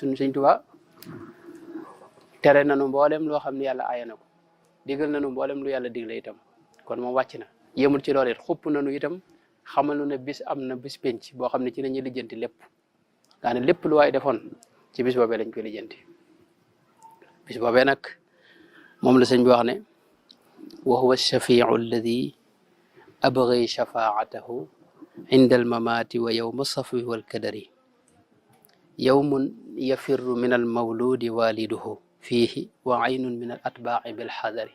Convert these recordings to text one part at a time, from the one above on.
suñu Sëñ Tuubaa tere nanu mboolem loo xam ne yàlla aaya na ko digal nanu mboolem lu yàlla digle itam kon moom wàcc na yemul ci loolu it xupp nanu itam xamal nu ne bis am na bis penc boo xam ne ci la ñuy lijjanti lépp daa ne lépp lu waay defoon ci bis boobee lañ koy lijjanti bis boobee nag moom la sëñ bi wax ne wa huwa shafiu alladi abgi shafaatahu inda almamaati wa yowma safwi walkadari yowmun yafirru min almawludi waliduhu fiihi wa aynun min al atbaai bilxadari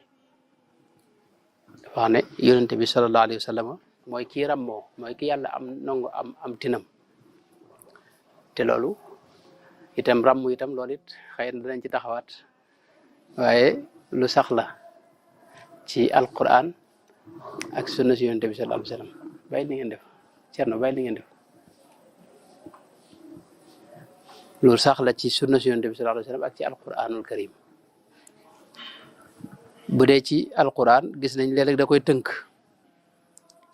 dafa wax ne yonente bi salallahu alayhi wa sallam mooy kii rammoo mooy ki yàlla am nangu am tinam te loolu itam ràmm itam loolu it xëy na danañ ci taxawaat waaye lu sax la ci alquran ak sunna si yonente bi sallallahu alayhi wa sallam bàyyi li ngeen def Cerno bàyyi li ngeen def loolu sax la ci sunna si yonente bi sallallahu alayhi wa sallam ak ci alquranul karim bu dee ci alquran gis nañ léeg-léeg da koy tënk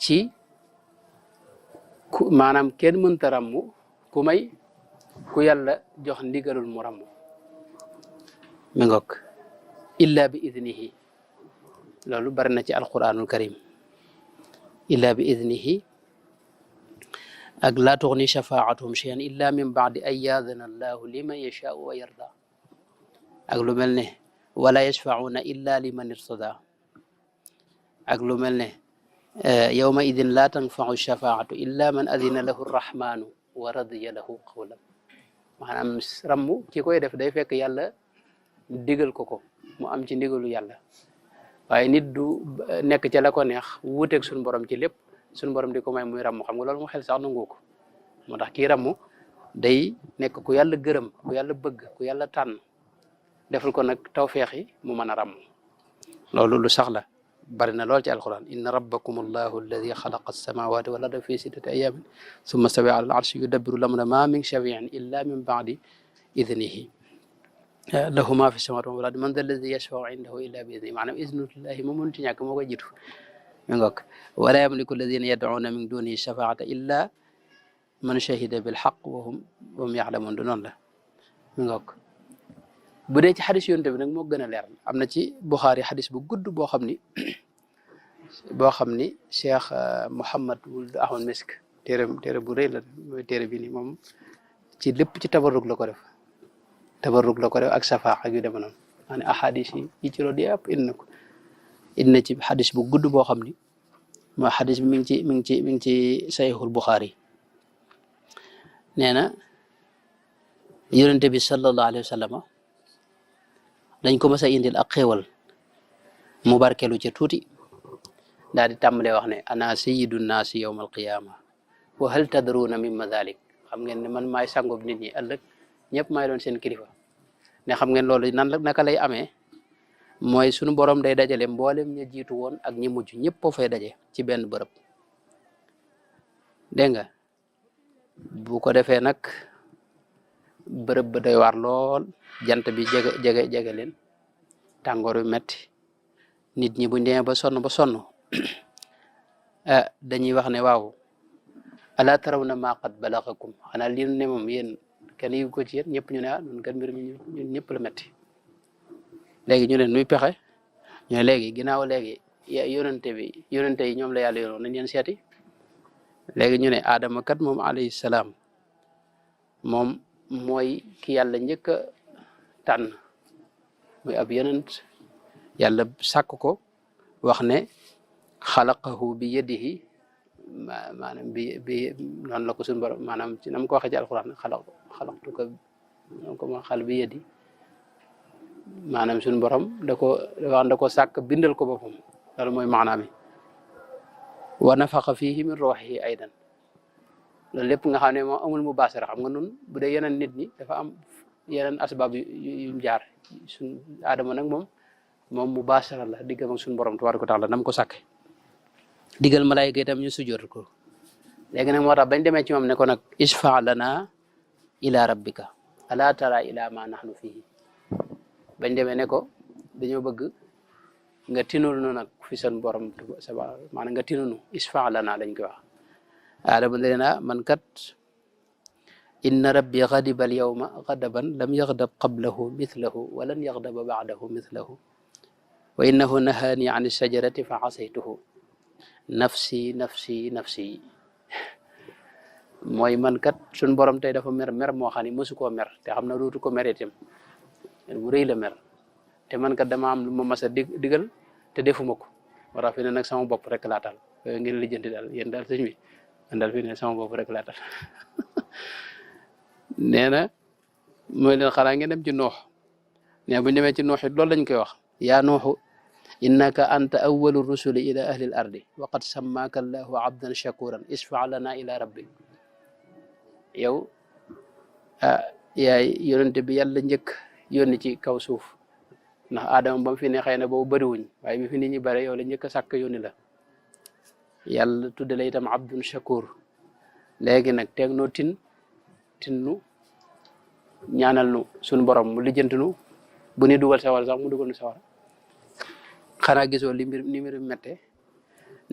ci maanaam kenn mënta ràmm ku may ku yàlla jox ndigalul mu ràmm mi ngoog illa bi idnihi loolu bari na ci alquranul karim illa bi idnihi ak laa tuxni shafaatuhum cheyan illa min baadi an yaadana allahu liman yashaau wa yarda ak lu mel ne wala yashfauna illa liman irtada ak lu mel ne yawma idin laa tanfau shafaatu illa man adina lahu rrahmanu wa radiya lahu qawlan maanaam ramm ki koy def day fekk yàlla digal ko mu am ci ndigalu yàlla waaye nit du nekk ca la ko neex wuuteeg suñu borom ci lépp suñu borom di ko may muy ramm xam nga loolu mu xel sax nangu ko moo tax kii ramm day nekk ku yàlla gërëm ku yàlla bëgg ku yàlla tànn defal ko nag tawfeex yi mu mën a ramm loolu lu sax la bari na lool ci alquran inna rabbakum allahu alladi xalaqa alsamawati wal arda fi sittati ayamin summa stawa ala al arshi yudabbiru lamra ma min shafiin illa min baadi idnihi lahu ma fi samawati wal ardi man da alladi yashfau indahu illa bi idnihi maanaam idnullahi moom mënut ñàkk moo koy jiitu mi ngoog wala yamliku alladina yadcuuna min dunihi shafaata illa man shahida bilxaq wa hum yaxlamuun du noonu la mi ngoog bu dee ci xadis yonte bi nag moo gën a leer am na ci Buxaari xadis bu gudd boo xam ni Cheikh Mouhamad wuld Ahmad Misk téere bu rëy la mooy téere bi ni moom ci lépp ci tabarruk la ko def ak safaax ak yu deme noonu maa ne ahadis yi ci loolu yëpp indi na ci xadis bu gudd boo xam ni mooy xadis bi mi ngi ci Sahihul Buxaari nee na yonente bi sallallahu alayhi wa sallam dañ ko mës a indil ak xéewal mu barkelu ca tuuti daal di tàmbalee wax ne ana sayyidu naasi yawma alqiyama wa hal tadruna mimma dhalik xam ngeen ne man maay sangob nit ñi ëllëg ñëpp maay doon seen kilifa ne xam ngeen loolu naka lay amee mooy sunu borom day dajale mboolem ña jiitu woon ak ñi mujj ñëpp foo fay daje ci benn bërëb dégg nga bu ko defee nag bërëb ba doy waar lool jant bi jege leen tàngoor wi metti nit ñi buñ demee ba sonn dañuy wax ne waaw ala tarawna ma qad balagakum xanaa lii ne moom yéen kenn yëgu ko ci yéen ñëpp ñu ne nun kat mbir mi ñun ñëpp la metti léegi ñu ne nuy pexe ñu ne léegi ginnaaw léegi yonente yi ñoom la yàlla yoroon nañ leen seeti léegi ñu ne Adama kat moom alayhi salaam moom mooy ki yàlla njëkk a tànn muy ab yonent yàlla sàkk ko wax ne xalaqahu bi yadihi maanaam bi noonu la ko suñu borom maanaam ci nam ko waxee ci alquran xalaqtuka ko ma xal bi yadi maanaam suñu borom da ko sàkk bindal ko boppam loolu mooy maanaam mi wa nafaqa fihi min ruuhihi aydan loolu lépp nga xam ne moom amul mu baasara xam nga nun bu dee yeneen nit ñi dafa am yeneen asbaab yu jaar suñ Adama nag moom mu baasara la diggam ak suñu borom tabaaraka wa taala nam ko sàkke digal malaayika itam ñu sujjoot ko léegi nag moo tax bañ demee ci moom ne ko nag ishfa lana ila rabbika ala tara ila ma nahnu fihi bañ demee ne ko dañoo bëgg nga tinul nu nag fi seen borom maanaam nga tinunu ishfa lana lañ koy wax Adama ne na man kat inna rabbi ghadiba al yawma ghadaban lam yaghdab qablahu mithlahu wa lan yaghdaba ba'dahu mithlahu wa innahu nahani an ash-shajarati fa asaytuhu nafsi nafsi nafsi. mooy man kat suñ borom tey dafa mer mer moo xam ne mosu koo mer te xam na dootu ko mer itam bu rëy la mer te man kat dama am lu ma mas a digal te defuma ko war a fi ne nag sama bopp rek laa tal ngeen lijjanti daal yéen daal sëñ bi man daal fi ne sama bopp rek laa tal nee na mooy leen xanaa ngeen dem ci noox nee bu ñu demee ci noox it loolu lañ koy wax yaa nooxu innaka anta awwalu rusuli ila ahli al ardi wa qad sammaaka allahu abdan shakuran isfa lana ila rabbi. yow yaay yonente bi yàlla njëkk yónni ci kaw suuf ndax Adama ba mu fi ne xëy na boobu bëriwuñ waaye bi fi nit ñi bëri yow la njëkk a sàkk yónni la yàlla tudde la itam abdun shakur. léegi nag teeg noo tinnu ñaanal nu suñu borom mu lijjantinu bu ni dugal sawar sax mu dugal nu sawar. xanaa gisoo li mbir ni mbir mette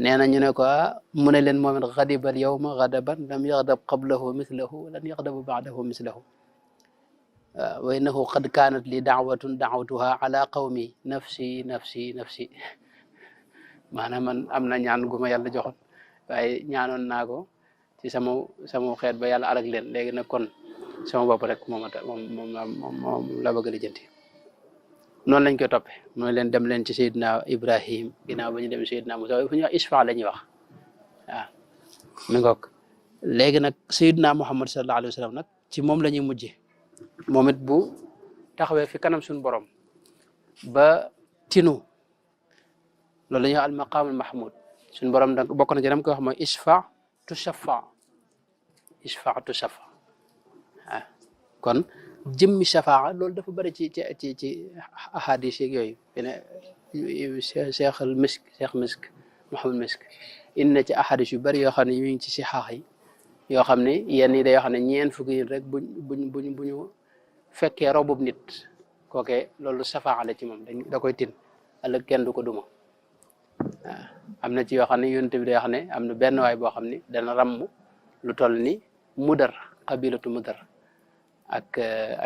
nee na ñu ne ko mu ne leen moom it xadibal yawma xadaban lam yaxdab qablahu mislahu lan yaxdabu baadahu mislahu wa innahu qad kaanat li daawatun daawatuha ala qawmi nafsi nafsi nafsi. maanaam man am na ñaan gu ma yàlla joxoon waaye ñaanoon naa ko ci sama xeet ba yàlla alag leen léegi nag kon sama bopp rek moom la bëgg a lijjanti. noonu lañ koy toppee mooy leen dem leen ci Seydina Ibrahim ginnaaw ba ñu dem Seydina Musa fu ñuy wax isfa la ñuy wax waaw mi ngoog. léegi nag Seydina Muhammad sallallahu alayhi wa sallam nag ci moom la ñuy mujje moom it bu taxawee fi kanam suñu borom ba tinu loolu la ñuy wax al maqaamul mahmud suñu borom da bokk na ci dam koy wax mooy isfa tu shafa waaw kon jëmmi shafaa loolu dafa bëri ci ahadis yeeg yooyu fene cheikh misk Muhammad misk indi na ci ahadis yu bëri yoo xam ne yu ngi ci sixaax yi yoo xam ne yenn yi day yoo xam ne ñeen fukki nit rek buñu fekkee robub nit kooke loolu shafaa la ci moom da koy tin ëllëg kenn du ko duma waaw am na ci yoo xam ne yonent bi day wax ne am na benn waay boo xam ne dana ramm lu toll ni mudar qabilatu mudar ak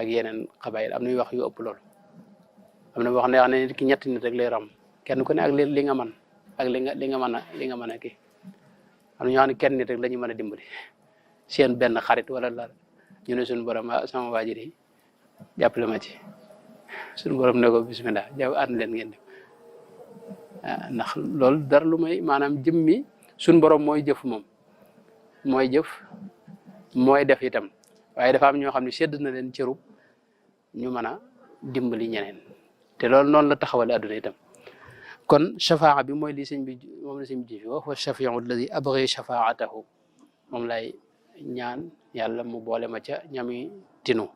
yeneen xabayil am na yu wax yu ëpp loolu am na boo xam ne nit ki ñetti nit rek lay ram kenn ku ne ak li nga man ak li nga mën a kii am na ñoo xam ne kenn nit rek la ñu mën a dimbali seen benn xarit wala la ñu ne suñu borom sama waajur yi jàppale ma ci suñu borom ne ko bismillah jaw ànd leen ngeen dem ndax loolu dara lu may maanaam jëmmi suñu borom mooy jëf moom mooy jëf mooy def itam waaye dafa am ñoo xam ne sedd na leen cërub ñu mën a dimbali ñeneen te loolu noonu la taxawale adduna itam. kon shafaa bi mooy li sëñ bi moom la sëñ bi ji wax wa shafiu alladi abgi shafaatahu moom lay ñaan yàlla mu boole ma ca ñami tinu.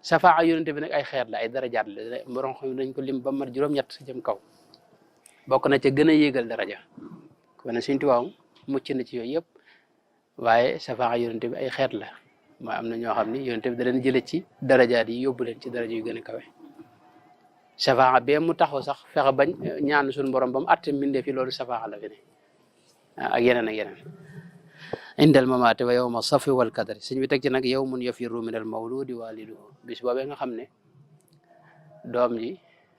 shafaa yonente bi nag ay xeet la ay darajaat la borom xam dañ ko lim ba mat juróom-ñett jëm kaw bokk na ca gën a yéegal daraja kon nag Sëñ Tuubaa mucc na ci yooyu yëpp waaye shafaa yonente bi ay xeet la. mooy am na ñoo xam ni yonent bi da leen jële ci darajaat yi yóbbu leen ci daraja yu gën a kawe. shafaa bee mu taxaw sax fexe bañ ñaan suñu borom ba mu atte mbindee fi loolu shafaa la fi ne ak yeneen ak yeneen. indal mamaate wa yawma safi wal kadari sëñ bi teg ci nag yawmun yafirru min al mawludi waliduhu bis boobee nga xam ne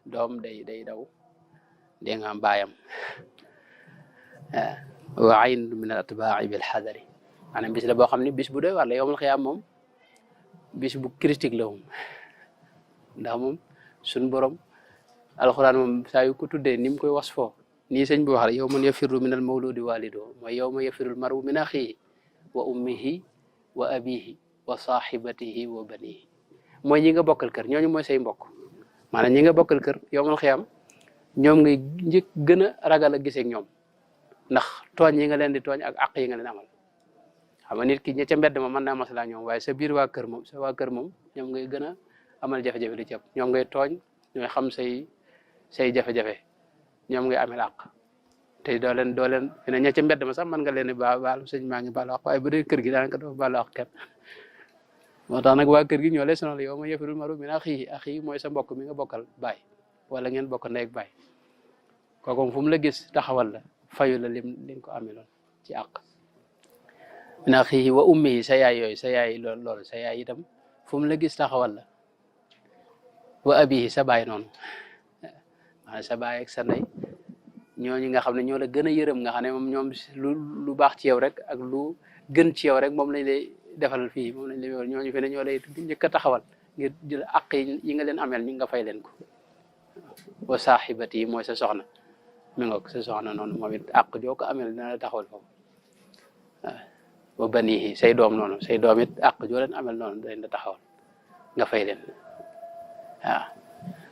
doom day daw dee nga am baayam wa ayn min al atbaa'i bil xadari maanaam bis la boo xam ne bis bu doy war la yowmal xiyaam moom bis bu critique la moom ndax moom suñ borom alxuraan moom saa yu ko tuddee ni mu koy was foo nii sëñ bi wax la yawman yafirru min al mawludi waliduhu mooy yawma yafirru al maru min axihi wa ummihi wa abihi wa sahibatihi wa banihi mooy ñi nga bokkal kër ñooñu mooy say mbokk maanaam ñi nga bokkal kër yowmal xiyaam ñoom ngay njëkk gën a ragal a gisee ak ñoom ndax tooñ yi nga leen di tooñ ak àq yi nga leen amal xam nga nit ki ña ca mbedd ma mën naa maslaa ñoom waaye sa biir waa kër moom sa waa kër moom ñoom ngay gën a amal jafe-jafe di ci ëpp ñoom ngay tooñ ñooy xam say jafe-jafe ñoom ngay amel àq te doo leen fi ne ña ca mbedd ma sax mën nga leen di baal sëñ maa ngi baalu àq waaye bu dee kër gi daanaka doo baalu àq kenn moo tax nag waa kër gi ñoo lay sonal yow ma yafirul maru min axii mooy sa mbokk mi nga bokkal baay wala ngeen bokk ndey ak baay kooku fu mu la gis taxawal la fayu la li nga ko ameloon ci àq min axiihi wa ummihi sa yaay yooyu sa yaay loolu sa yaay itam fu mu la gis taxawal la wa abihi sa baay noonu maanaam sa baay ak sa ndey ñooñu nga xam ne ñoo la gën a yërëm nga xam ne moom ñoom lu baax ci yow rek ak lu gën ci yow rek moom lañ lay defal fii moom lañ lay ñooñu fi ne ñoo lay njëkk a taxawal ngir jël àq yi nga leen ameel ñu nga fay leen ko wa saaxibati yi mooy sa soxna mi ngoog sa soxna noonu moom it àq joo ko ameel dina la taxawal foofu waaw wa banihi say doom noonu say doom it àq joo leen ameel noonu dañ la taxawal nga fay leen waaw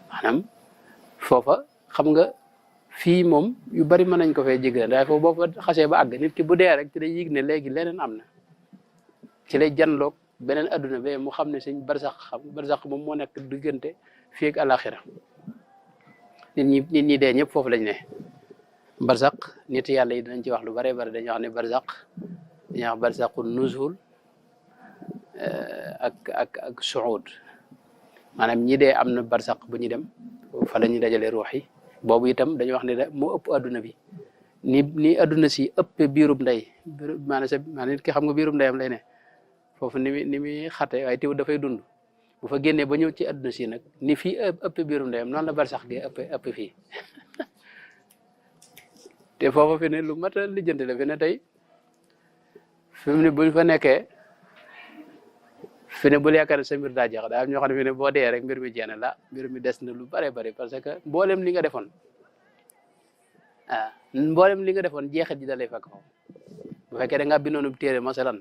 maanaam foofa xam nga fii moom yu bari mën nañ ko fay jéggal waaye foofu boo fa xasee ba àgg nit ki bu dee rek ci lay yëg ne léegi leneen am na ci lay janloog beneen adduna be mu xam ne suñ barsax moom moo nekk diggante fii ak àlaxira nit ñi dee ñëpp foofu lañ ne barsax nit yàlla yi dinañ ci wax lu bare bari dañuy wax ne barsax dañuy wax barsaxu nuzul ak suud maanaam ñi dee am na barsax bu ñu dem fa la ñuy dajale ruux yi boobu itam dañuy wax ne moo ëpp adduna bi ni adduna si ëpp biirub ndey maanaam nit ki xam nga biirub ndeyam lay ne foofu ni muy xate waaye teew dafay dund bu fa génnee ba ñëw ci adduna si nag ni fii ëpp biirum ndeyam noonu la barsax gi ëpp fii te foofa fi ne lu mat a lijjanti la fi ne tey fi mu ne buñ fa nekkee fi ne bul yaakaar ne sa mbir daa jeex daa am ñoo xam ne fi ne boo dee rek mbir mi jeex na la mbir mi des na lu bare bari parce que mboolem li nga defoon mboolem li nga defoon jeexit ji da lay fekk foofu bu fekkee da ngaa bindoonub téere masalan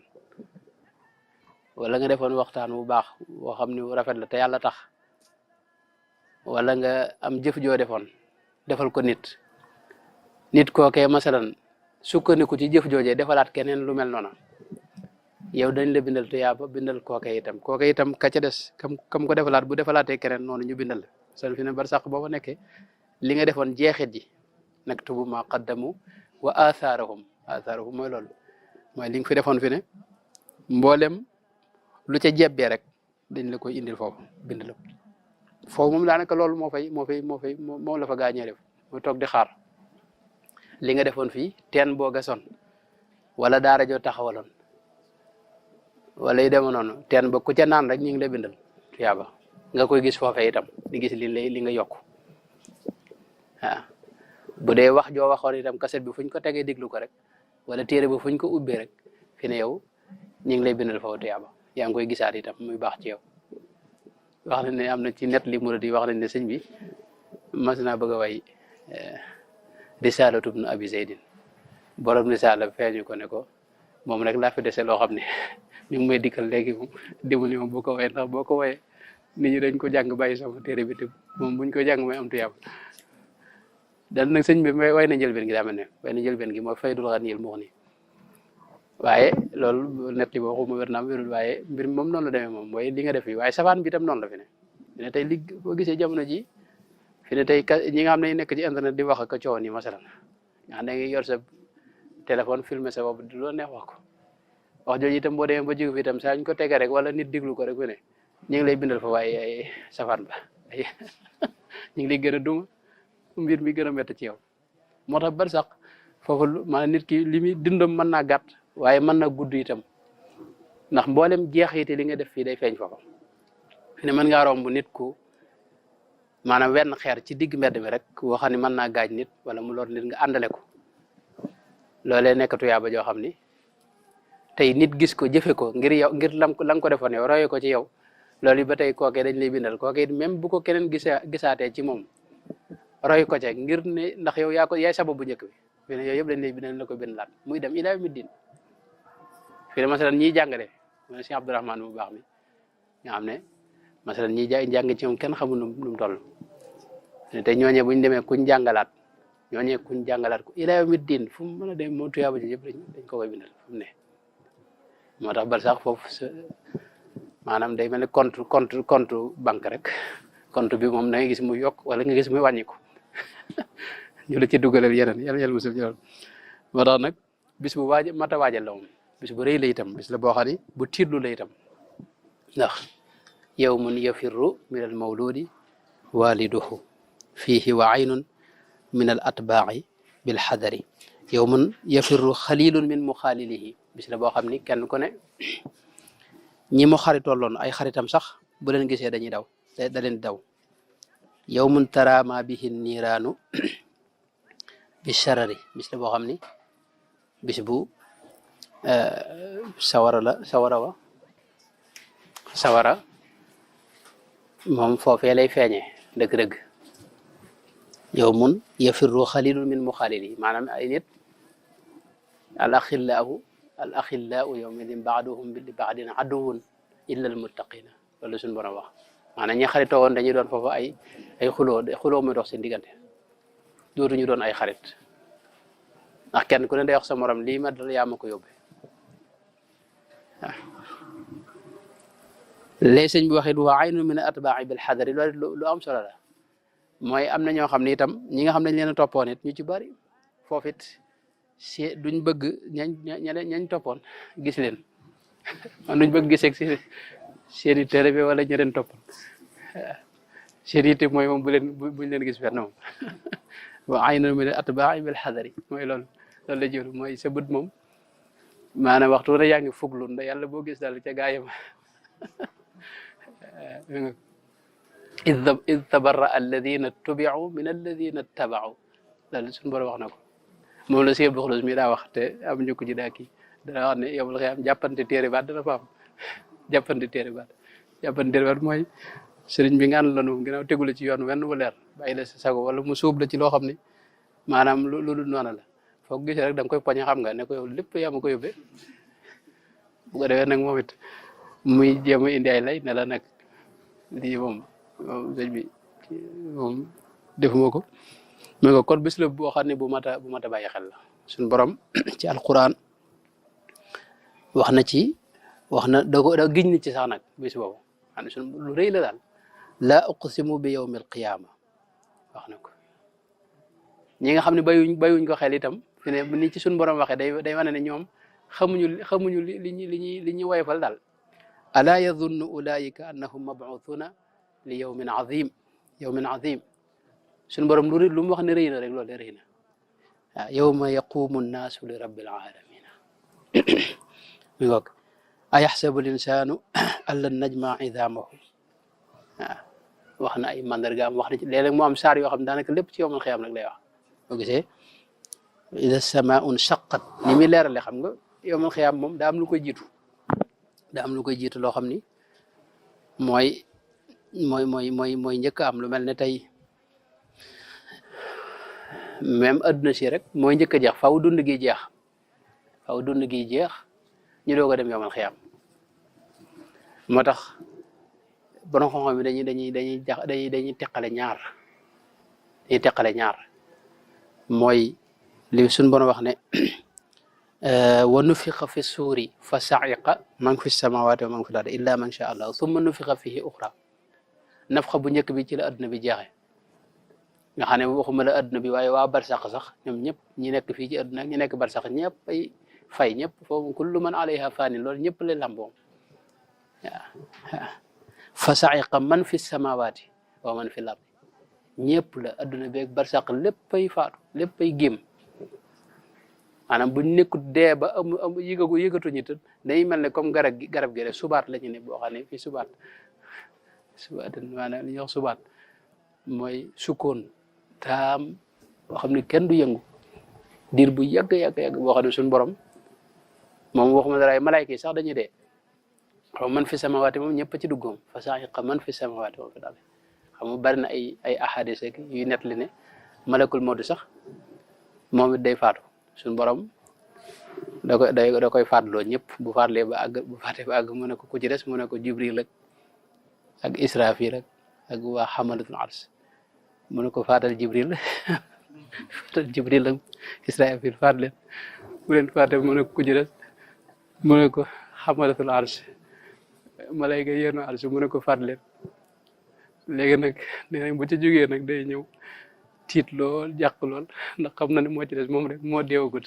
wala nga defoon waxtaan bu baax boo xam ne rafet la te yàlla tax wala nga am jëf joo defoon defal ko nit kookee masalan sukkandiku ci jëf joojee defalaat keneen lu mel noona yow dañ la bindal tuyaaba bindal kookee itam ka ca des kam ko defalaat bu defalaatee keneen noonu ñu bindal la san fi ne bar sax boo fa nekkee li nga defoon jeexit ji naktubu ma qaddamu wa athaarahum mooy loolu mooy li nga fi defoon fi ne mboolem lu ca jebbee rek dañ la koy indil foofu bind la foofu moom daanaka loolu moom la fa gaañee def mooy toog di xaar li nga defoon fii teen boo gasoon wala daara joo taxawaloon wala yu dema noonu teen ba ku ca naan rek ñu ngi lay bindal tuyaaba nga koy gis foofee itam di gis li nga yokk waaw bu dee wax joo waxoon itam kaset bi fuñ ko tegee diglu ko rek wala téere bi fuñ ko ubbee rek fi ne yow ñu ngi lay bindal foofu tuyaaba yaa ngi koy gisaat itam muy baax ci yow wax nañ ne am na ci net li murid yi wax nañ ne sëñ bi mas naa bëgg a way Risaalatu ibn Abi Zaydin borom risaala feeñu ko ne ko moom rek laa fi dese loo xam ne mi ngi may dikkal léegi moom dimbali moom boo ko woyee ndax boo ko woyee nit ñi dañ ko jàng bàyyi sama téere bi te moom buñ ko jàng may am tuyaaba dan nag sëñ bi way na njëlbeen gi daa mel ne way na njëlbeen gi mooy Faydul Ganiyyil Mughni waaye loolu net li boo xuma wér naam wérul waaye mbir mi moom noonu la demee moom mooy li nga def fii waaye safaan bi itam noonu la fi ne tey li boo gisee jamono ji fi ne tey ñi nga xam ne nekk ci internet di wax ak coow nii masalan nga xam ne nga yor sa téléphone filmer sa bopp du loo neex wax ko wax jooju itam boo demee ba jóge fi itam saa ñu ko tege rek wala nit diglu ko rek fi ne ñu ngi lay bindal fa waaye ay safaan ba ay ñu ngi lay gën a duma mbir mi gën a métti ci yow moo tax bari sax foofu maanaam nit ki li muy dundam mën naa gàtt waaye mën na gudd itam ndax mboolem jeexite li nga def fii day feeñ foofu fi ne mën ngaa romb nit ku maanaam wenn xeer ci digg mbedd mi rek woo xam ne mën naa gaañ nit wala mu lor nit nga àndale ko loolee nekk tuyaaba joo xam ni tey nit gis ko jëfe ko ngir yow ngir la nga ko defoon yow roye ko ci yow loolu ba tey kookee dañ lay bindal kookee même bu ko keneen gisaatee ci moom roy ko ca ngir ne ndax yow yaay sababu njëkk bi fi ne yooyu yëpp dañ lay bindal la ko bindalaat muy dem ilaa yawmi diin fi ne masalan ñiy jàngale mooy Cheikh Abdourahmane bu baax mi nga xam ne masalan ñiy jàng ci moom kenn xamul nu mu toll te ñooñee buñ demee kuñ jàngalaat ko ilaa yawmi diin fu mu mën a dem moo tuyaaba ji yëpp dañ ko koy bindal fu mu ne moo tax bal sax foofu maanaam day mel ne compte banque rek compte bi moom da ngay gis muy yokk wala nga gis muy wàññi ko ñu la ci dugalal yeneen yàlla musul ci loolu moo tax nag bis bu mata waajal la moom bis bu rëy la itam bis la boo xam ne bu tiitlu la itam ndax yawmun yafirru min al mawludi waliduhu fihi wa aynun min al atbaai bil xadari yawmun yafirru xalilun min muxaalilihi bis la boo xam ni kenn ku ne ñi mu xaritooloon ay xaritam sax bu leen gisee dañuy daw da leen daw yawmun tara ma bihi niiraanu bi sharari bis la boo xam ni bis bu sawara moom foofee lay feeñee dëgg-dëgg yawmun yafirru xalilun min muxalili maanaam ay nit al axillaau yawmaidin baaduhum li baadin aduwun illa al muttaqina loolu suñu borom wax maanaam ñi xaritoo woon dañuy doon foofu ay xuloo muy dox seen diggante dootuñu doon ay xarit ndax kenn ku ne day wax sa morom lii ma dal yaa ma ko yóbbee waaw léegi sëñ bi waxit wa aynu min atbaai bil xadari loolu lu am solo la mooy am na ñoo xam ne itam ñi nga xam ne dañ leen a toppoon it ñu ci bari foofu it duñ bëgg ñañ toppoon gis leen man duñ bëgg giseeg seen i téere bi wala ña leen toppoon seen yitte mooy moom buñ leen gis fenn moom wa aynu min atbaai bil xadari mooy loolu la jël mooy sa bët moom maanaam waxtu wala yaa ngi fuglu nda yàlla boo gis daal ca gaayam id tabarra alladina tubiu min alladina tabau loolu suñu borom wax na ko moom la Sëñ Abdou Khoudoss mi daa wax te am njëkk ji daa kii dana wax ne yow la xam jàppante téere baat dana fa am jàppante téere baat mooy sëriñ bi nga ànd la moom ginnaaw tegula ci yoon wenn wu leer bàyyi la sa sago wala mu suub la ci loo xam ne maanaam lu dul noonu la foog gisee rek da nga koy poñe xam nga ne ko yow lépp yaa ma ko yóbbee bu ko defee nag moom it muy jéem a indi ay lay ne la nag lii moom sëñ bi moom defuma ko mais nga kon bis la boo xam ne bu mat a bàyyi xel la suñu borom ci alquran wax na da giñ ni ci sax nag bis boobu xam ne suñu lu rëy la daal laa uqsimu bi yawmil qiyaama wax na ko ñi nga xam ne bayuñ ko xel itam fi ne ni ci suñu borom waxee day wane ne ñoom xamuñu li ñuy woyofal daal alaa yadunnu ulaika annahum mabuuthuna li yawmin azim suñu borom lu mu wax ne rëy na rek loolu de rëy na waaw yawma yaqumu nnaasu li rabbil alamina mi ngoog ayaxsabu linsaanu an lan najmaa idaamahu waaw wax na ay mandargaam wax na ci léeg-léeg mu am saar yoo xam ne daanaka lépp ci yawmal xiyaam rek lay wax boo gisee ida samaau nshaqat ni muy leerale xam nga yawmal xiyaam moom daa am lu koy jiitu loo xam ni mooy njëkk am lu mel ne tey même adduna si rek mooy njëkk a jeex faw dund gi jeex ñu doog a dem yawmal xiyaam moo tax borom xam-xam bi dañuy teqale ñaar mooy li suñ borom wax ne wa nufixa fi suuri fa sa'iqa man fi samawati wa man fi l-ardi illa man sha allah summa nufixa fihi uxra nafxa bu njëkk bi ci la adduna bi jeexee nga xam ne waxuma la adduna bi waaye waa barsax sax ñoom ñëpp ñi nekk fii ci adduna ñi nekk barsax ñëpp ay fay ñëpp foofu kullu man alayha fanin loolu ñëpp la lamboo waaw fa sa'iqa man fi samawati wa man fi l-ardi ñëpp la adduna beeg barsax léppay faatu léppay gémm maanaam buñ nekkut dee ba yëgatuñu tëdd day mel ne comme garab gi rek subaat la ñu ne boo xam ne fii subaat maanaam li ñuy wax subaat mooy sukkoon taam boo xam ne kenn du yëngu diir bu yàgg boo xam ne suñu borom moom waxuma dara ay malaayka yi sax dañuy dee xaw man fi samawaati moom ñëpp ci duggoom fa sa'iqa man fi samawaati moom fi daal xam nga bari na ay ahadis ak yu nett li ne malakul mawt sax moom it day faatu suñu borom da koy faatloo ñëpp bu faatee ba àgg mu ne ko ku ci des mu ne ko Jibril ak Israfil ak waa xamalatul ars mu ne ko faatal Jibril ak Israfil faat leen bu leen faatee mu ne ko ku ci des mu ne ko xamalatul ars malayka yéenu ars mu ne ko faat leen léegi nag nee nañ bu ci jógee nag day ñëw tiit lool jàq lool ndax xam na ne moo ci des moom rek moo deewagut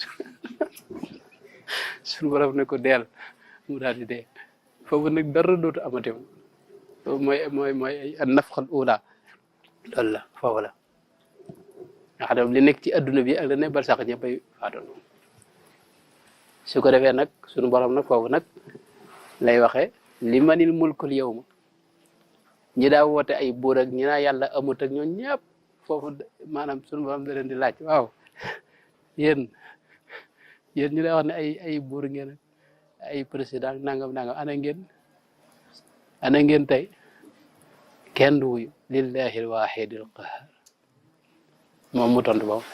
suñu borom ne ko deel mu daal di dee foofu nag dara dootu amati mooy an nafxal ula loolu la foofu la nga xam ne li nekk ci adduna bi ak la ne bal sax ñëppay faatoon su ko defee nag sunu borom nag foofu nag lay waxee li manil mulkul yawma ñi daa woote ay buur ak ñi naa yàlla amut ak ñoom ñëpp foofu maanaam sunu borom da leen di laaj waaw yéen ñu daa wax ne ay buur ngeen ay président nangam ana ngeen tey kenn du wuyu lillahi alwahidil qahar moom mu tontu boobu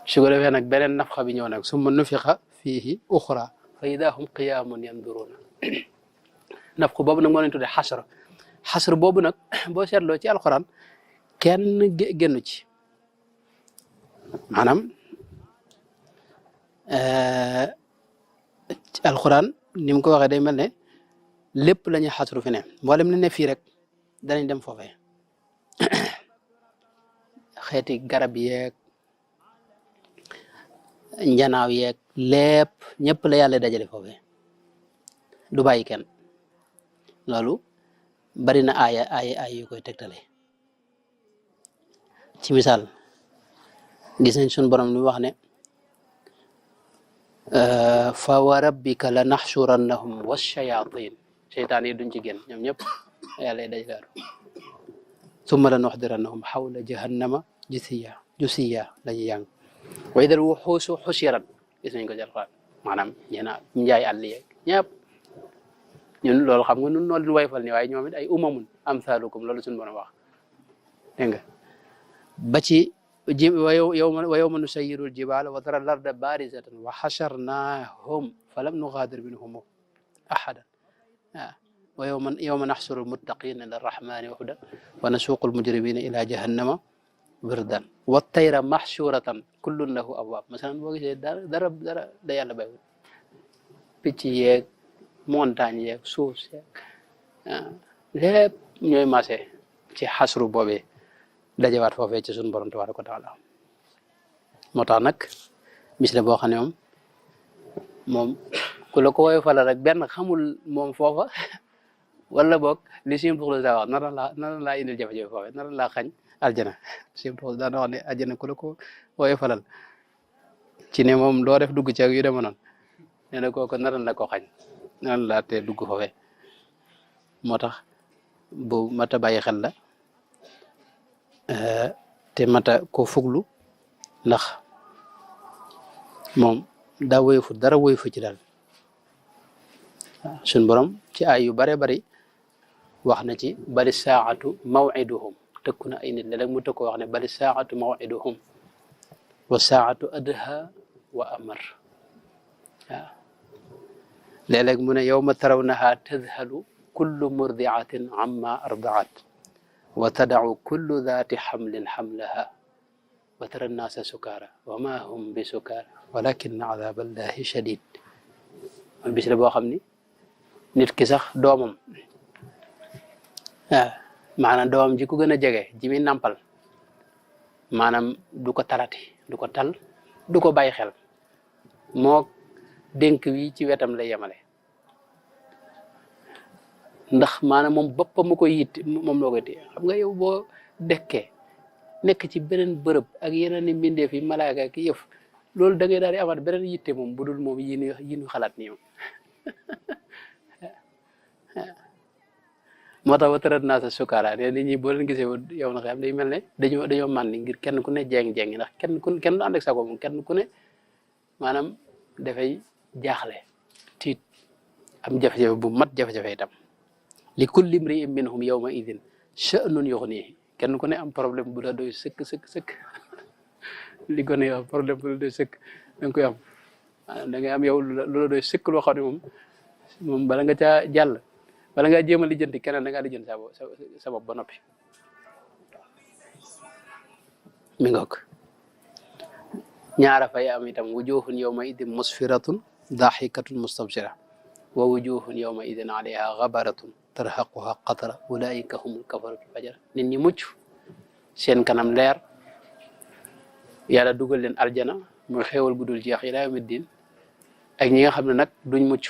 su ko defee nag beneen nafxa bi ñëw nag summa nufixa fiihi uxra fa ida hum qiyamun yanduruna nafxa boobu nag moo leen tuddee xasr boobu nag boo seetloo ci alquran kenn génnu ci maanaam alquran ni mu ko waxee day mel ne lépp la ñuy xasru fi ne mboolem li ne fii rek danañ dem foofee xeeti garab yeeg njanaaw yeeg lépp ñëpp la yàlla dajale foofee du bàyyi kenn loolu bari na ay yu koy tegtale ci misaal gis nañ sun borom lu wax ne fa wa rabbika la naxsurannahum washayatin seytaan yi duñ ci génn ñoom ñëpp yàlla dajale summa la nuxdirannahum xawla jahannama jusiya la ñuy yàng wa idal wuxuusu xusirat gis nañ ko ci Alxuraan maanaam ñeena njaay àll yeeg ñëpp ñun loolu xam nga nun noo leen wayfal ni waaye ñoom it ay umamun amsalukum loolu suñu borom wax dégg nga ba ci wa yawma nusayyiru aljibaala wa tara larda barizatan wa xasharnaahum falam nuxaadir minhum ahadan waaw wa yawma naxsuru almuttaqina lirrahmani wafda wa nasuuqu almujrimina ila jahannama wirdan wa tayra maxshuratan kullun lahu awwaab masalan boo gisee dara da yàlla baywul picc yeeg montagne yeeg suuf yeeg lépp ñooy marché ci xasru boobee dajewaat foofee ci suñu borom tabaaraka wa taala moo tax nag bis la boo xam ne moom ku la ko woyofal rek benn xamul moom foofa wala boog li sim tuxlu daa wax nara laa indil jafe-jafe foofee nara laa xañ aljana sim tuxlu daana wax ne aljana ku la ko woyofalal ci ne moom doo def dugg ci ak yu dema noonu nee na kooku nara la ko xañ nara laa te dugg foofee moo tax bu mata bàyyi xel la te mata ko fuglu ndax moom daa woyofu dara woyofu ci daal suñ borom ci ay yu bare bari wax na ci bali saatu mawiduhum tëkku na ay nit léeg-léeg mu tëkko wax ne bali saatu mawiduhum wa saatu adha wa amar waaw léeg-léeg mu ne yawma tarawnaha tadhalu kullu murdiatin amma ardaat wa tadau kullu daati xamlin xamlaha wa tara nnaasa sukaara wa ma hum bi sukaara walakin adab allahi shadid man bis la boo xam ni nit ki sax doomam maanaam doomam ji ko gën a jege ji mi nàmpal maanaam du ko talati du ko tal du ko bàyyi xel moo dénk wi ci wetam lay yemale ndax maanaam moom boppam mu koy yitte moom loo koy téye xam nga yow boo dekkee nekk ci beneen bërëb ak yeneen i mbindeef yi malaaka ak yëf loolu da ngay daal di amaat beneen yitte moom bu dul moom yi ñu xalaat ni moom moo tax ba tërat naa sa sukaara ne nit ñi boo leen gisee yow na xam day mel ne dañoo màndi ngir kenn ku ne jéng-jéng ndax kenn du ànd ak sa bopp kenn ku ne maanaam dafay jaaxle tiit am jafe-jafe bu mat jafe-jafe itam li kulli imri'in minhum yawma idin sha'nun yughnihi kenn ku ne am problème bu la doy sëkk li ko ne am problème bu la doy sëkk da nga koy am da ngay am yow lu la doy sëkk loo xam ne moom bala nga caa jàll bala ngaa jéem a lijjanti keneen da ngaa lijjanti sa bopp ba noppi mi ngoog ñaara fay am itam wujuhun yawma idin musfiratun daxikatun mustabsira wa wujuhun yawma idin alayha gabaratun tarhaquha qatara ulaika humul kafaratu fajara nit ñi mucc seen kanam leer yàlla dugal leen aljana mooy xéewal gu dul jeex ila yawmi din ak ñi nga xam ne nag duñ mucc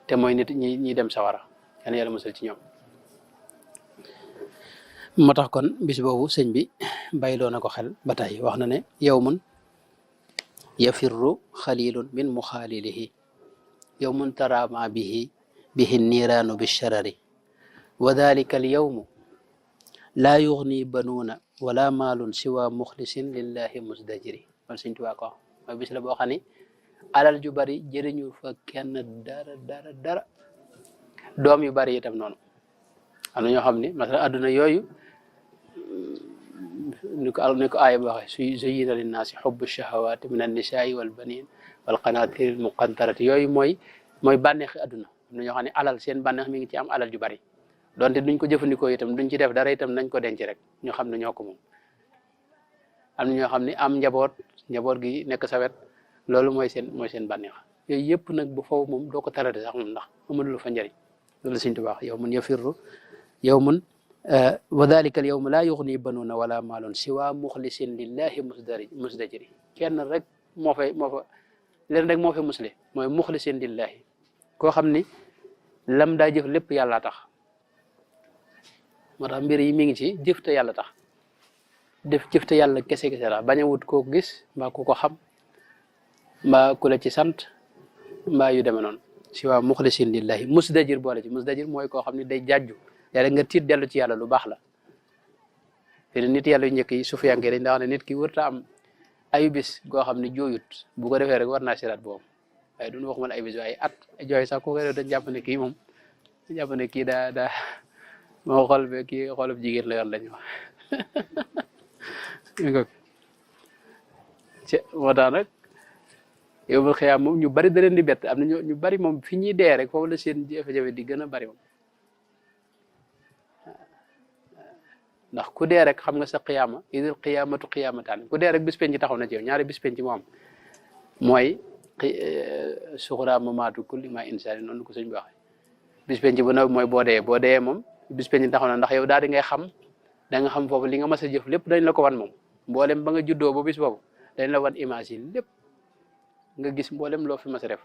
te mooy nit ñi dem sawara yàlla musal ci ñoom moo tax kon bis boobu sëñ bi bàyyiloo na ko xel ba tey wax na ne yawmun yafirru xalilun min muxaalilihi yowmun tara ma bihi niiraanu bisharari wa dalika alyawmu laa yugni banuuna wala maalun siwa muxlisin lillahi musdajiri man Sëñ Tuubaa ko mooy bis la boo xam ne alal ju bari jëriñu fa kenn dara doom yu bari itam noonu am na ñoo xam ne masala adduna yooyu ni ko aaya ba waxee zuyyina linnaasi xubbu shahawaati min annisaai walbanin walqanaatiri almuqantarati yooyu mooy bànneexi adduna am na ñoo xam ne alal seen bànneex mi ngi ci am alal ju bari donte duñ ko jëfandikoo itam duñ ci def dara itam nañ ko denc rek ñu xam ne ñoo ko moom am na ñoo xam ne am njaboot gi nekk sa wet loolu mooy seen bànneex yooyu yëpp nag bu faw moom doo ko tarate sax moom ndax amul fa njëriñ loolu Sëñ Tuubaa yawmun yafirru yawmun wa dalika al yawmu laa yuxni banuuna wala maalun siwa muxlisin lillahi musdajiri kenn rek moo fa leen rek moo fa musle mooy muxlisin lillahi koo xam ni lam daa jëf lépp yàlla tax moo tax mbir yi mi ngi ci jëf te yàlla tax jëf te yàlla kese la bañ a wut koo gis mbaa ku ko xam mbaa ku la ci sant mbaa yu demee noonu siwa muxlisin lillahi musdajir boole ci musdajir mooy koo xam ne day jàjju yàlla nga tiit dellu ci yàlla lu baax la fi ne nit yàlla yu njëkk yi sufiyanke dañ daa wax ne nit ki wërta am ayu bis goo xam ne jooyut bu ko defee rek war naa siraat boobu waaye duñu wax man ay bis waaye at jooy sax ku ko def dañ jàpp ne kii moom dañ jàpp ne kii daa moo xol be kii xolub jigéen la yor lañu wax moo tax nag yow ba xëyaam moom ñu bari da leen di bett am na ñu bari moom fi ñuy dee rek foofu la seen jafe-jafe di gën a bari moom ndax ku dee rek xam nga sa xiyaama idil xiyaamatu xiyaamataan ku dee rek bis penc taxaw na ci yow ñaari bis penc moo am mooy suxura mamaatu kulli ma insaani noonu ko sëñ bi waxee bis penc bu naw mooy boo dee moom bis penc taxaw na ndax yow daal di ngay xam da nga xam foofu li nga mas a jëf lépp dañ la ko wan moom mboolem ba nga juddoo ba bis boobu dañ la wan image yi lépp nga gis mboolem loo fi mas a def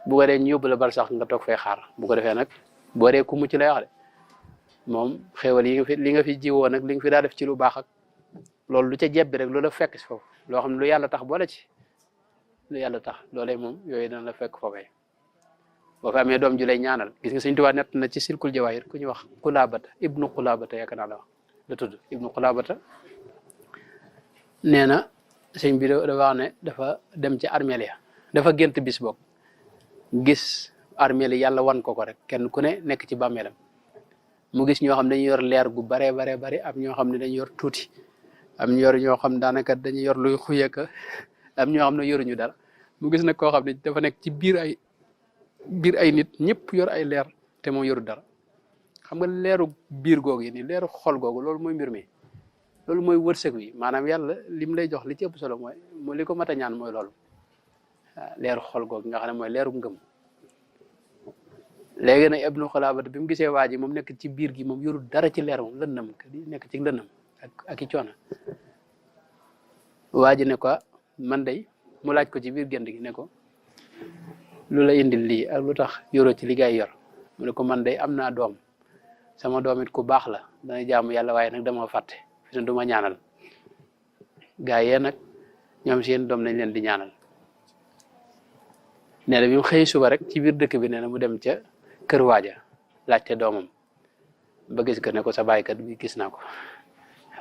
bu ko dee ñu yóbbu la bal sax nga toog fay xaar bu ko defee nag boo dee ku mucc lay wax de moom xéewal yi li nga fi jiwoon nag li nga fi daa def ci lu baax ak loolu lu ca jebbi rek loola fekk si foofu loo xam ne lu yàlla tax boole ci lu yàlla tax loolee moom yooyu dana la fekk foofee boo fi amee doom ju lay ñaanal gis nga Sëñ Tuubaa nett na ci silkul jawaahir ku ñu wax Xulaabata ibnu Xulaabata yaakaar naa la wax la tudd ibnu Xulaabata nee na sëñ bi da wax ne dafa dem ci armeel ya dafa gént bis boog gis armeel yi yàlla wan ko rek kenn ku ne nekk ci bàmmeelam mu gis ñoo xam ne dañuy yor leer gu bare am ñoo xam ne dañuy yor tuuti am ñoo xam daanaka dañuy yor luy xuyeka am ñoo xam ne yoruñu dara mu gis nag koo xam ne dafa nekk ci biir ay nit ñëpp yor ay leer te moom yoru dara xam nga leeru biir googu yi nii leeru xol googu loolu mooy mbir mi loolu mooy wërsëg wi maanaam yàlla lim lay jox li ci ëpp solo mooy li ko mat a ñaan mooy loolu leeru xol googu nga xam ne mooy leeru ngëm léegi nag Ibnu Xulaabata bi mu gisee waa ji moom nekk ci biir gi moom yorul dara ci leer moom lëndëm di nekk ci lëndëm ak i coono waa ji ne ko man day mu laaj ko ci biir gént gi ne ko lu la indil lii ak lu tax yoroo ci li gaay yor mu ne ko man day am naa doom sama doom it ku baax la dana jaamu yàlla waaye nag dama fàtte fi ne du ma ñaanal gaa yee nag ñoom seen doom nañ leen di ñaanal nee na bi mu xëy suba rek ci biir dëkk bi nee na mu dem ca kër waaja laajte doomam ba gis ko ne ko sa baaykat bi gis naa ko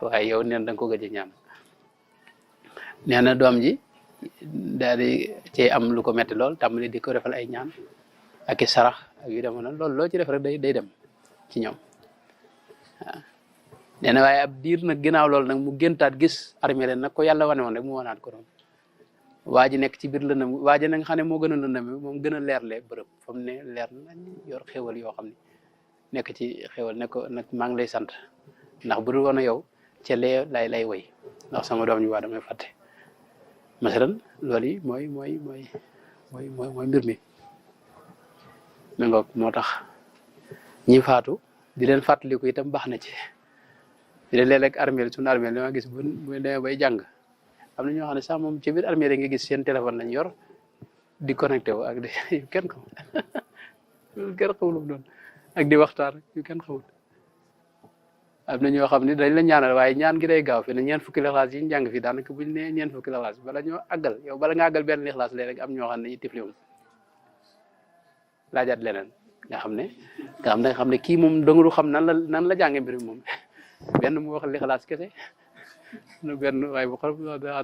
waaye yow neen danga ko gëj a ñaan nee na doom ji daal di cee am lu ko metti lool tàmbali di ko defal ay ñaan ak i sarax ak yu demoon noonu loolu loo ci def rek day dem ci ñoom waaw nee na waaye ab diir nag ginnaaw loolu nag mu géntaat gis armée leen nag ko yàlla wane woon rek mu wanaat ko doon waa ji nekk ci biir lëndëm waa ji nag nga xam ne moo gën a lëndëm moom gën a leerle bërëb fa mu ne leer nañ yor xéwal yoo xam ne nekk ci xéwal ne ko nag maa ngi lay sant ndax bu dul woon yow ca lee lay woy ndax sama doom ñu waa damay fàtte masalan loolu yi mooy mbir mi ngoog moo tax ñi faatu di leen fàttaliku itam baax na ci di leen léeg-léeg armeel suñu armeel li ma gis bu demee bay jàng am na ñoo xam ne sax moom ci biir armée nga gis seen téléphone lañ yor di connecté wu ak di yu kenn xamul doon ak di waxtaan yu kenn xamul am na ñoo xam ne dañ la ñaanal waaye ñaan gi day gaaw fi ne ñeent fukki lixlaas yi ñu jàng fi daanaka buñ ne ñeent fukki lixlaas bala ñoo àggal yow bala nga àggal benn lixlaas léeg rek am ñoo xam ne ñu tifli moom laajaat leneen nga xam ne kii moom danga du xam nan la jànge mbir mi moom benn mu wax lixlaas kese nu benn waaye bu xam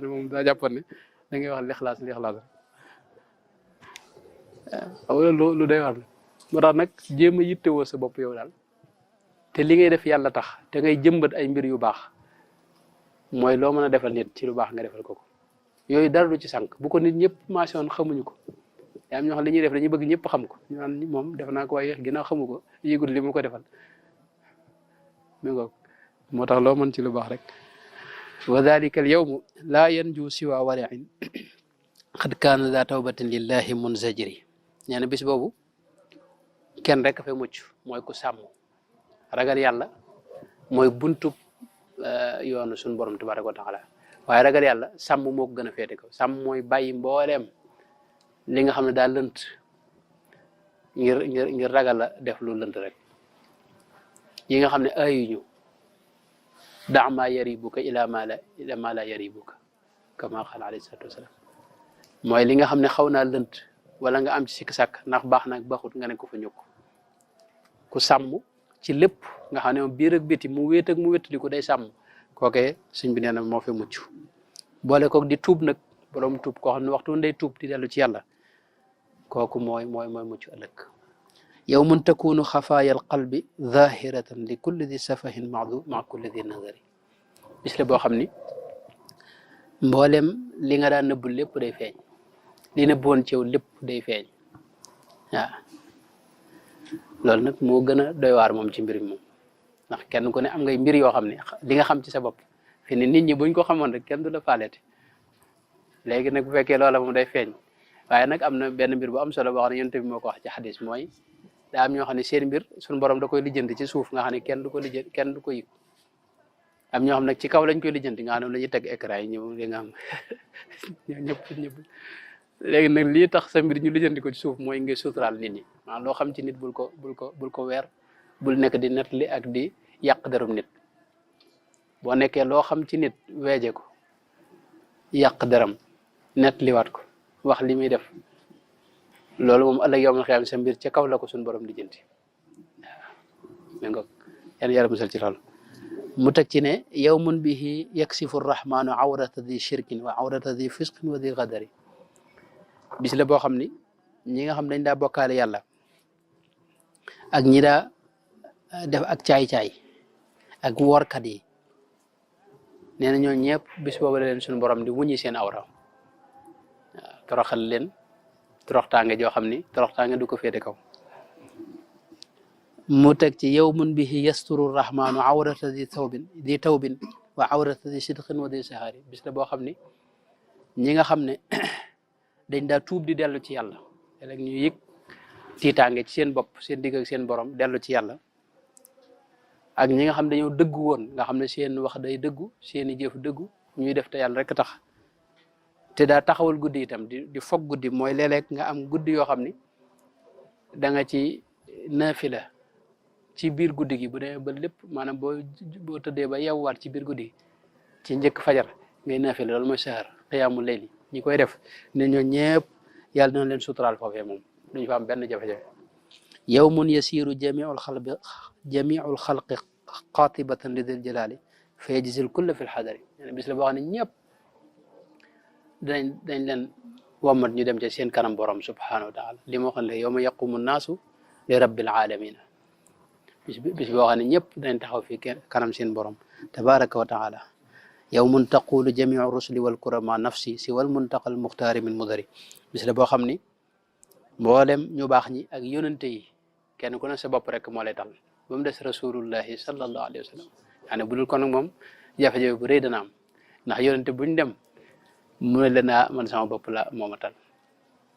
ne moom daa jàppoon ne da ngay wax lixlaas rek xam nga lu day war la moo tax nag jéem a yittewoo sa bopp yow daal te li ngay def yàlla tax te ngay jëmbat ay mbir yu baax mooy loo mën a defal nit ci lu baax nga defal ko yooyu dara du ci sànq bu ko nit ñëpp mention xamuñu ko yaa am ñoo xam li ñuy def dañuy bëgg ñëpp xam ko ñu naan moom def naa ko waaye ginnaaw xamu ko yëgul li mu ko defal mi ngoog moo tax loo mën ci lu baax rek wa dalika al yawmu laa yanju siwa wariin xad kaana daa tawbatin lillahi munzajiri nee na bis boobu kenn rek fa mucc mooy ku sàmm ragal yàlla mooy buntub yoonu suñu borom tabaraka wa taala waaye ragal yàlla sàmm moo ko gën a féete ko sàmm mooy bàyyi mbooleem li nga xam ne daa lënt ngir ragal la def lu lënt rek yi nga xam ne ayuñu daa maa yaribuka ila ma la yaribuka kama qaala alayhi salaatu wasalaam mooy li nga xam ne xaw naa lënt wala nga am ci sikk sàkk ndax baax naag baaxut nga ne ko fa ñukk ku sàmm ci lépp nga xam ne moom biir ak biti mu wéet ak mu wéttali ko day sàmm kookee suñ bi nee na moo fi mucc boole kook di tuub nag borom tuub koo xam ne waxtu ndey tuub di dellu ci yàlla kooku mooy mucc ëllëg yow mun takunu xafaaya al qalbi zahiratan li kulli di safahin maadu ma kulli di nazari bis la boo xam ni mboolem li nga daan nëbbul lépp day feeñ li nëbboon ci yow lépp day feeñ waaw loolu nag moo gën a doy waar moom ci mbir mi moom ndax kenn ku ne am ngay mbir yoo xam ne li nga xam ci sa bopp fi ne nit ñi buñ ko xamoon rek kenn du la faaleete léegi nag bu fekkee loola moom day feeñ waaye nag am na benn mbir bu am solo boo xam ne yonent bi moo ko wax ci xadis mooy daa am ñoo xam ne seen mbir suñu borom da koy lijjanti ci suuf nga xam ne kenn du ko lijjanti kenn du ko yëg am ñoo xam nag ci kaw lañ koy lijjanti nga xam ne la ñuy teg écran yi ñëw li nga xam ñëpp léegi nag lii tax sa mbir ñu lijjanti ko ci suuf mooy ngay suturaal nit ñi maanaam loo xam ci nit bul ko weer bul nekk di nettali ak di yàq derum nit boo nekkee loo xam ci nit weeje ko yàq deram nettaliwaat ko wax li muy def loolu moom ëllëg yow ma xiyam sa mbir ca kaw la ko suñu borom lijjanti waaw mais nga yan yàlla musal ci loolu mu teg ci ne yawmun bihi yaksifu rrahmanu awrata di shirkin wa awrata di fisqin wa di gadari bis la boo xam ni ñi nga xam dañ daa bokkaale yàlla ak ñi daa def ak caay-caay ak woorkat yi nee na ñoo ñëpp bis boobu la leen suñu borom di wuññi seen awra waaw toroxal leen toroxtaange joo xam ni toroxtaange du ko féete kaw mu teg ci yawmun bihi yasturu rahmanu awrata di tawbin wa awrata di sidqin wa di sahaari bis la boo xam ni ñi nga xam ne dañ daa tuub di dellu ci yàlla léeg ñu yëg tiitaange ci seen bopp seen digg ak seen borom dellu ci yàlla ak ñi nga xam dañoo dëggu woon nga xam ne seen wax day dëggu seeni jëf dëggu ñuy def te yàlla rek tax te daa taxawal guddi itam di foog guddi mooy léeg-léeg nga am guddi yoo xam ni da nga ci naafila ci biir guddi gi bu demee ba lépp maanaam boo tëddee ba yewwaat ci biir guddi gi ci njëkk fajar ngay naafila loolu mooy sahar qiyaamul layli ñi koy def ne ñoo ñëpp yàlla dina leen suturaal foofee moom duñu fa am benn jafe-jafe yawmun yasiru jamiul xalqi qatibatan li dil jalali fa yajzil kulla fi lxadari bis la boo xam ne ñëpp dañ leen wommat ñu dem ci seen kanam borom subhanahu wa taala li moo xam ne yawma yaqumu nnaasu li rabbil alamina bis boo xam ne ñëpp dañ taxaw fi kanam seen borom tabaraka wa taala yawmun taqulu jamiu rusuli walkurama nafsi si wal muntaqal muxtaari min mudari bis la boo xam ni mboolem ñu baax ñi ak yonente yi kenn ku ne sa bopp rek moo lay tal ba mu des rasulullahi sallallahu alayhi wa sallam yaani bu dul kon nag moom jafe-jafe bu rëy dana am ndax yonente buñ dem mu ne la naa man sama bopp la mooma tal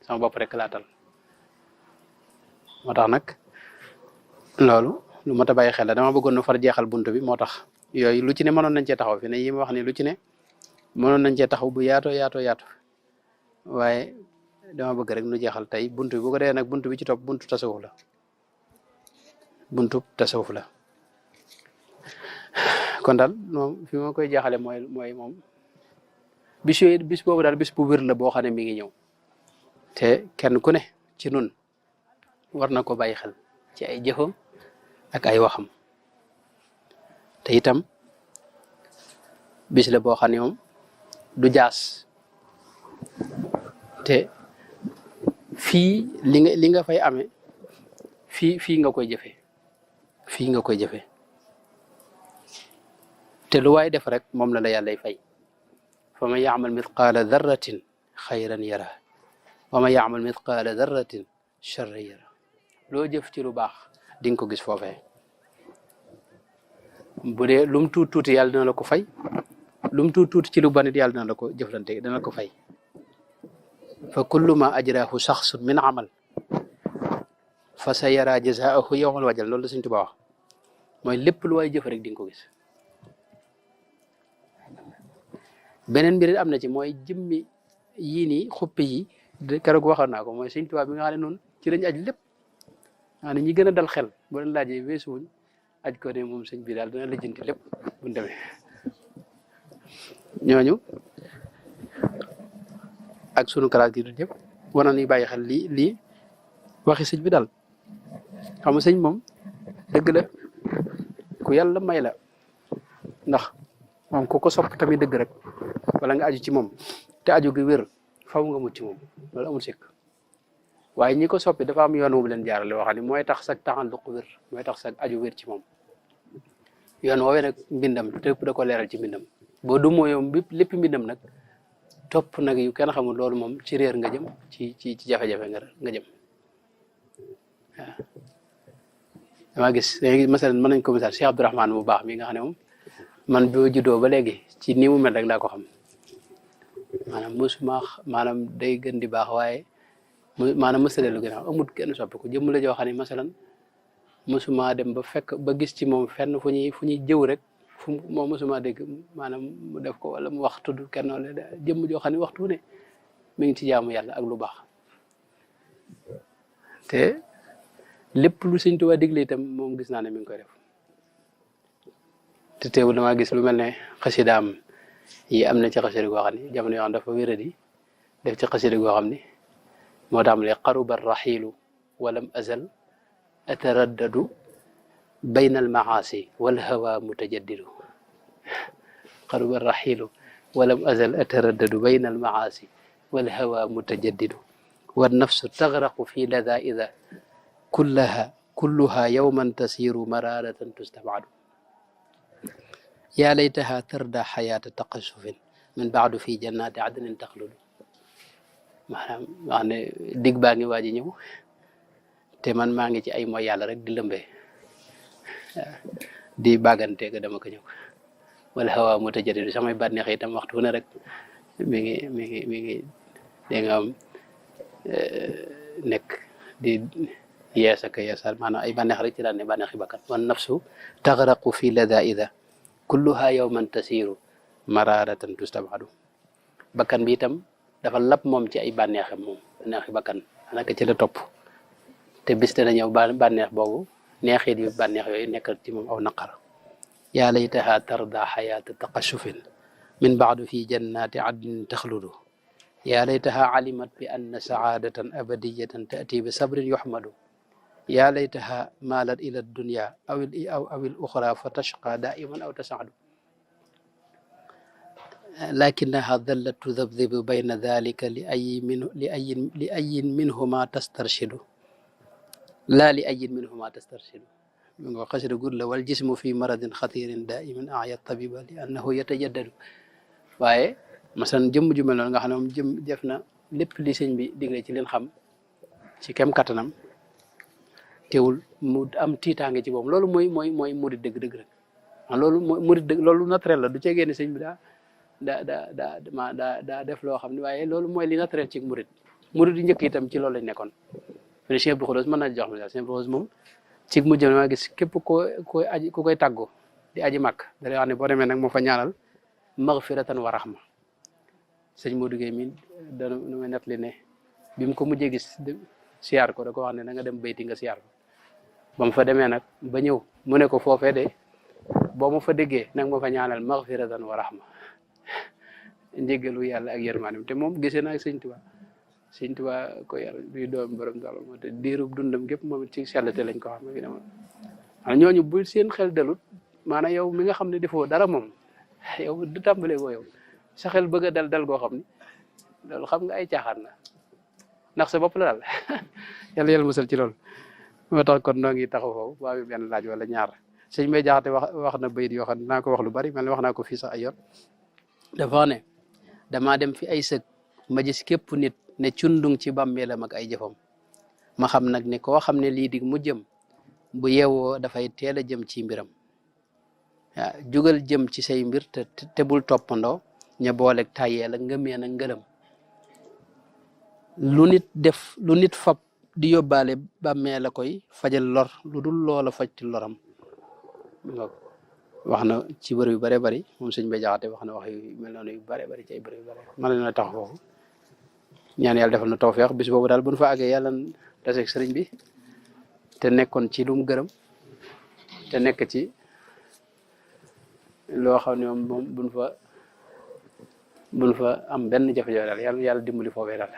sama bopp rek laa tal moo tax nag loolu lu mat a bàyyi xel la dama bëggoon na far jeexal buntu bi moo tax yooyu lu ci ne mënoon nañ cee taxaw fi ne yi ma wax ni lu ci ne mënoon nañ cee taxaw bu yaatoo waaye dama bëgg rek nu jeexal tey buntu bi bu ko dee nag buntu bi ci topp buntu tasawuf la kon daal moom fi ma koy jaaxale mooy moom bis yooyu bis boobu daal bis bu wér la boo xam ne mi ngi ñëw te kenn ku ne ci nun war na ko bàyyi xel ci ay jëfam ak ay waxam te itam bis la boo xam ne moom du jaas te fii li nga fay amee fii nga koy jëfee fii nga koy jëfee te lu waay def rek moom la yàllay fay fa man yaamal mithqaala darratin xayran yara wa man yaamal mithqaala darratin charran yara loo jëf ci lu baax di nga ko gis foofee bu dee lum tuut tuuti yàlla dina la ko fay lum tuut tuuti ci lu banit yàlla dina la ko jëflante dina la ko fay fa kullu ma ajrahu shaxsun min amal fa sa yara jazaahu yawmal wajal loolu la Sëñ Tuubaa wax mooy lépp lu waay jëf rek di nga ko gis beneen mbir am na ci mooy jëmmi yii nii xuppi yi keroog waxoon naa ko mooy Sëñ Tuubaa bi nga xam ne noonu ci lañu aj lépp nga ne ñi gën a dal xel boo leen laajee weesuwuñ aj ko ne moom sëñ bi daal dana lijjanti lépp buñ demee ñooñu ak sunu kalaas gi du ñëpp war nañu bàyyi xel lii waxi sëñ bi daal xam nga sëñ moom dëgg la ku yàlla may la ndax moom ku ko sopp tamit dëgg rek wala nga aju ci moom te aju gi wér faw nga mucc moom loolu amul sikk waaye ñi ko soppi dafa am yoon wu leen jaarale waxam ne mooy tax sag taxalluq wér mooy tax sag aju wér ci moom yoon woowee nag mbindam lépp da ko leeral ci mbindam boo du moo yow lépp mbindam nag topp nag yu kenn xamul loolu moom ci réer nga jëm ci jafe-jafe nga jëm waaw damaa gis léegi masalan mën nañ ko misaal Cheikh Abdourahmane bu baax mi nga xam ne moom man bi ma juddoo ba léegi ci nii mu mel rek laa ko xam maanaam day gën di baax waaye maanaam mësale lu gën a amut kenn soppi ko jëmm la joo xam ne masalan mosuma dem ba gis ci moom fenn fu ñuy jëw rek moom mosuma dégg maanaam mu def ko wala mu wax tudd kenn wala jëmm joo xam ne waxtu ne mi ngi ci jaamu yàlla ak lu baax te lépp lu Sëñ Tuubaa digle itam moom gis naa ne mi ngi koy def te teewul damaa gis lu mel ne xasidaam yi am na ci xasida goo xam ne jamono yoo xam dafa wéradi def ci xasida goo xam ne moo tax le qaruba raxiilu walam azal ataraddadu bayna almaasi walhawa mutajaddidu qaruba raxiilu walam azal ataraddadu bayna almaasi walhawa mutajaddidu wannafsu tagraqu fi lada ida kulluha yawman tasiru mararatan tustabadu yaa laytaha tarda xayaata taqasufin min baadu fi jannati adnin taxludu maanaam wax ne dig baa ngi waaj a ñëw te man maa ngi ci ay mooy yàlla rek di lëmbee di bàggante ga dama ko ñëw wala xawaa mutajaddidu samay bànneex itam waxtu fu ne rek mi ngi dégg nga am nekk di yees ak yeesal maanaam ay bànneex rek ci daan ne bànneexi bakkan wan nafsu tagraqu fi ladaida kulluha yawman tasiru mararatan tustabadu bakkan bi itam dafa lap moom ci ay bànneexam moom bànneexi bakkan naka ci la topp te bis dana ñëw bànneex boobu neexit yu bànneex yooyu nekkal ci moom aw naqar yaa laytaha tarda xayaata taqashufin min baadu fi jannati adnin taxludu yaa laytaha alimat bi anna saadatan abadiyatan taati bi sabrin yuxmadu yaa laytaha maalat ila dunya aw il uxra fa tashqa daiman aw tasaadu lakinaha dallat tudabdibu bayna dalika li ayin minhuma tastarshidu laa li ayin minhuma tastarshidu mi nga xasida gud la wal jismu fi maradin xatirin daiman aya tabiba li annahu yatajaddadu waaye masalan jëmm ju mel noonu nga xam ne moom jëm def na lépp li sëñ bi digle ci leen xam ci kem kattanam teewul mu am tiitaange ci boobu loolu mooy murid dëgg-dëgg rek loolu mooy murid dëgg loolu naturel la du cee génne sëñ bi daa def loo xam ne waaye loolu mooy li naturel ci murid yi njëkk itam ci loolu lañ nekkoon fene Cheikh Abdou Khoudoss mën naa jox misal Cheikh Abdou Khoudoss moom ci mujj ma gis képp ku koy tàggu di aji màkk da lay wax ne boo demee nag moo fa ñaanal maghfiratan wa rahma sëñ Modou Gueye mi dana nu may nettali ne bi mu ko mujjee gis siyaar ko da ko wax ne na nga dem bayti nga siyaar ko ba mu fa demee nag ba ñëw mu ne ko foofee de boo ma fa déggee nag ma fa ñaanal maghfiratan wa rahma njéggalu yàlla ak yërmaanam te moom gisee naa sëñ Tuubaa ko yàlla bii doom borom daal moo te diirub dundam gépp moom ci sellte lañ ko xam ne maanaam ñooñu bu seen xel dalut maanaam yow mi nga xam ne defoo dara moom yow du tàmbalee ko yow sa xel bëgg a dal goo xam ni loolu xam nga ay caaxaan la ndax sa bopp la daal yàlla musal ci loolu moo tax kon noo ngi taxaw foofu waa bi benn laaj wala ñaar sëñ Mbay Jaxate wax na bayit yoo xam ne naa ko wax lu bari mel ne wax naa ko fii sax ay yoon dafa wax ne damaa dem fi ay sëg ma gis képp nit ne cundung ci bàmmeelam ak ay jëfam ma xam nag ne koo xam ne lii di mu jëm bu yeewoo dafay teel a jëm ci mbiram waaw jugal jëm ci say mbir te bul toppandoo ña booleeg tàyyeel ak ngëmeen ak ngëlëm lu nit fab di yóbbaale bàmmee la koy fajal lor lu dul loola faj ci loram wax na ci bërëb yu bare bari moom sëñ Mbay Jaxate wax na wax yu mel noonu yu bare bari ci ay bërëb yu bare man la na tax foofu ñaan yàlla defal na tawfeex bis boobu daal bu ñu fa àggee yàlla taseeg sëriñ bi te nekkoon ci lu mu gërëm te nekk ci loo xam ne moom buñ fa am benn jafe-jafe daal yàlla dimbali foofee daal